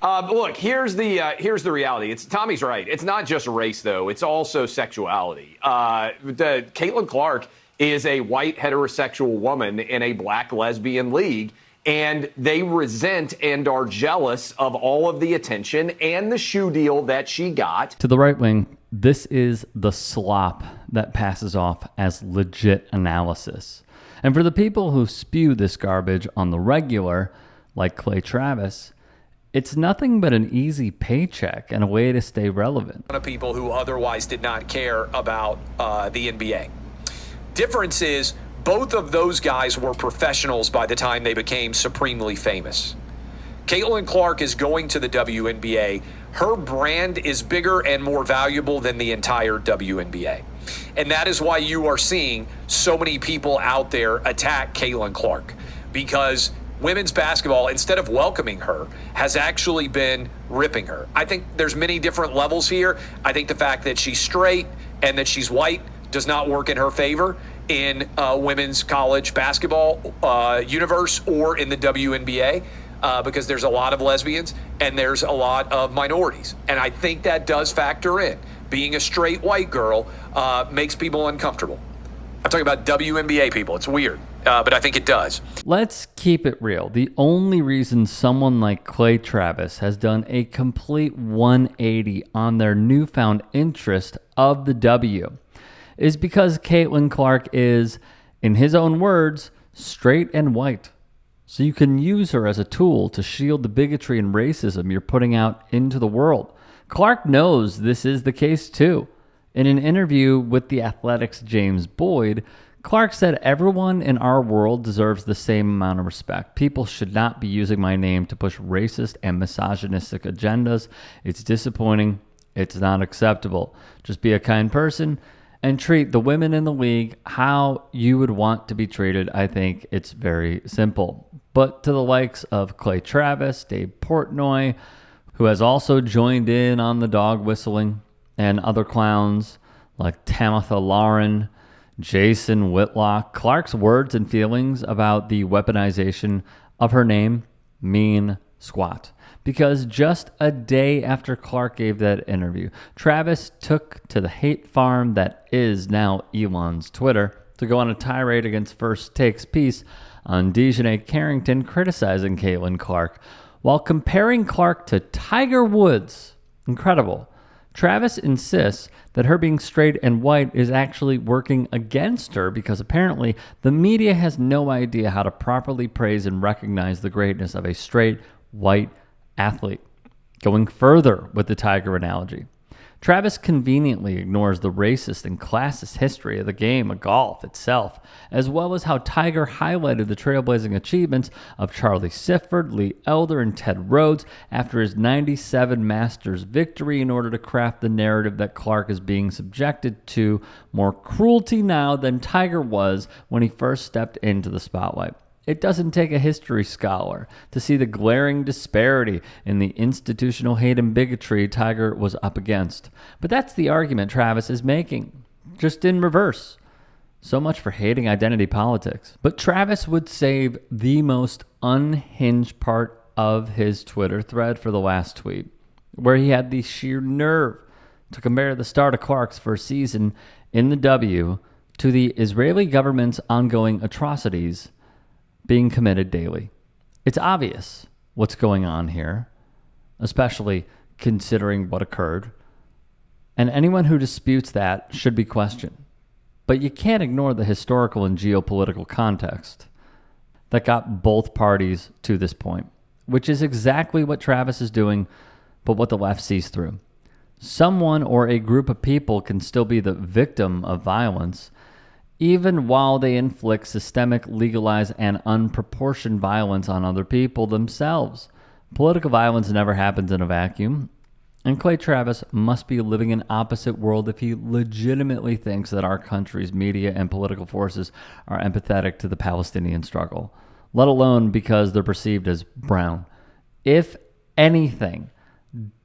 Look, here's the reality. Tommy's right. It's not just race, though. It's also sexuality. Caitlin Clark is a white heterosexual woman in a black lesbian league, and they resent and are jealous of all of the attention and the shoe deal that she got. To the right wing, this is the slop that passes off as legit analysis. And for the people who spew this garbage on the regular, like Clay Travis, it's nothing but an easy paycheck and a way to stay relevant. Of people who otherwise did not care about the NBA. Difference is both of those guys were professionals by the time they became supremely famous. Caitlin Clark is going to the WNBA. Her brand is bigger and more valuable than the entire WNBA. And that is why you are seeing so many people out there attack Caitlin Clark, because women's basketball, instead of welcoming her, has actually been ripping her. I think there's many different levels here. I think the fact that she's straight and that she's white does not work in her favor in women's college basketball universe or in the WNBA because there's a lot of lesbians and there's a lot of minorities. And I think that does factor in. Being a straight white girl makes people uncomfortable. I'm talking about WNBA people. It's weird, but I think it does. Let's keep it real. The only reason someone like Clay Travis has done a complete 180 on their newfound interest of the W is because Caitlin Clark is, in his own words, straight and white. So you can use her as a tool to shield the bigotry and racism you're putting out into the world. Clark knows this is the case too. In an interview with The Athletic's James Boyd, Clark said everyone in our world deserves the same amount of respect. People should not be using my name to push racist and misogynistic agendas. It's disappointing. It's not acceptable. Just be a kind person and treat the women in the league how you would want to be treated. I think it's very simple. But to the likes of Clay Travis, Dave Portnoy, who has also joined in on the dog whistling, and other clowns like Tamitha Lauren, Jason Whitlock, Clark's words and feelings about the weaponization of her name mean squat. Because just a day after Clark gave that interview, Travis took to the hate farm that is now Elon's Twitter to go on a tirade against First Take's piece on Dejanay Carrington criticizing Caitlin Clark while comparing Clark to Tiger Woods. Incredible. Travis insists that her being straight and white is actually working against her because apparently the media has no idea how to properly praise and recognize the greatness of a straight, white athlete. Going further with the Tiger analogy, Travis conveniently ignores the racist and classist history of the game of golf itself, as well as how Tiger highlighted the trailblazing achievements of Charlie Sifford, Lee Elder, and Ted Rhodes after his 97 Masters victory in order to craft the narrative that Clark is being subjected to more cruelty now than Tiger was when he first stepped into the spotlight. It doesn't take a history scholar to see the glaring disparity in the institutional hate and bigotry Tiger was up against. But that's the argument Travis is making, just in reverse. So much for hating identity politics. But Travis would save the most unhinged part of his Twitter thread for the last tweet, where he had the sheer nerve to compare the start of Clark's first season in the W to the Israeli government's ongoing atrocities being committed daily. It's obvious what's going on here, especially considering what occurred, and anyone who disputes that should be questioned. But you can't ignore the historical and geopolitical context that got both parties to this point, which is exactly what Travis is doing, but what the left sees through. Someone or a group of people can still be the victim of violence even while they inflict systemic, legalized, and unproportioned violence on other people themselves. Political violence never happens in a vacuum, and Clay Travis must be living in an opposite world if he legitimately thinks that our country's media and political forces are empathetic to the Palestinian struggle, let alone because they're perceived as brown. If anything,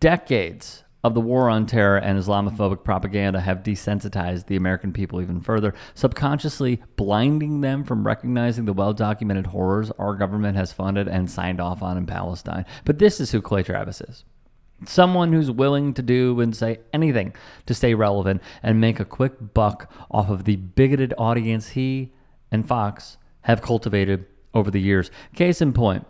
decades of the war on terror and Islamophobic propaganda have desensitized the American people even further, subconsciously blinding them from recognizing the well-documented horrors our government has funded and signed off on in Palestine. But this is who Clay Travis is. Someone who's willing to do and say anything to stay relevant and make a quick buck off of the bigoted audience he and Fox have cultivated over the years. Case in point,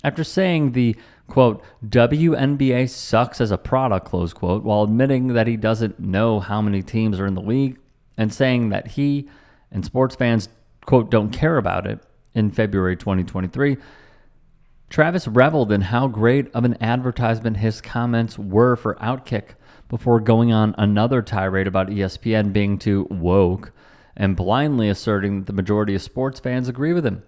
after saying the, quote, WNBA sucks as a product, close quote, while admitting that he doesn't know how many teams are in the league and saying that he and sports fans, quote, don't care about it in February 2023, Travis reveled in how great of an advertisement his comments were for Outkick before going on another tirade about ESPN being too woke and blindly asserting that the majority of sports fans agree with him.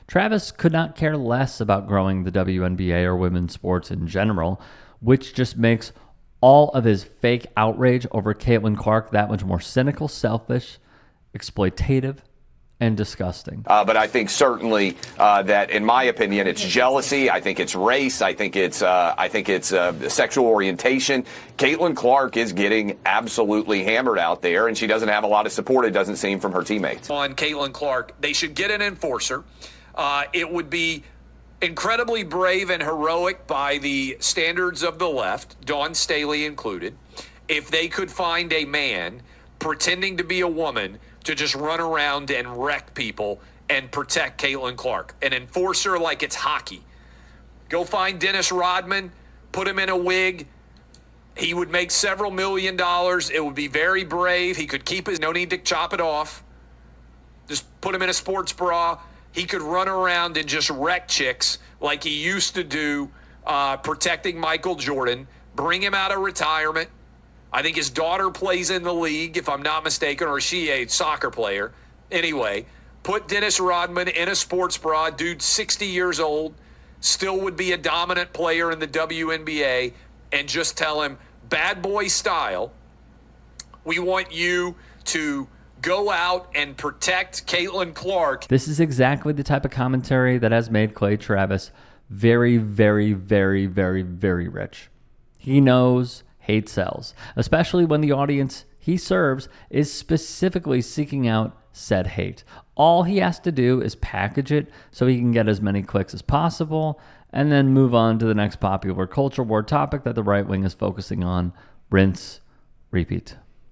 Travis could not care less about growing the WNBA or women's sports in general, which just makes all of his fake outrage over Caitlin Clark that much more cynical, selfish, exploitative, and disgusting. But I think certainly that, in my opinion, it's jealousy. I think it's race. I think it's sexual orientation. Caitlin Clark is getting absolutely hammered out there, and she doesn't have a lot of support, it doesn't seem, from her teammates. On Caitlin Clark, they should get an enforcer. It would be incredibly brave and heroic by the standards of the left, Dawn Staley included, if they could find a man pretending to be a woman to just run around and wreck people and protect Caitlin Clark. An enforcer like it's hockey. Go find Dennis Rodman, put him in a wig. He would make several $1 million. It would be very brave. He could keep his, no need to chop it off. Just put him in a sports bra. He could run around and just wreck chicks like he used to do, protecting Michael Jordan. Bring him out of retirement. I think his daughter plays in the league, if I'm not mistaken, or is she a soccer player? Anyway, put Dennis Rodman in a sports bra. Dude, 60 years old, still would be a dominant player in the WNBA, and just tell him, bad boy style, we want you to go out and protect Caitlin Clark. This is exactly the type of commentary that has made Clay Travis very, very, very, very, very rich. He knows hate sells, especially when the audience he serves is specifically seeking out said hate. All he has to do is package it so he can get as many clicks as possible and then move on to the next popular culture war topic that the right wing is focusing on. Rinse, repeat.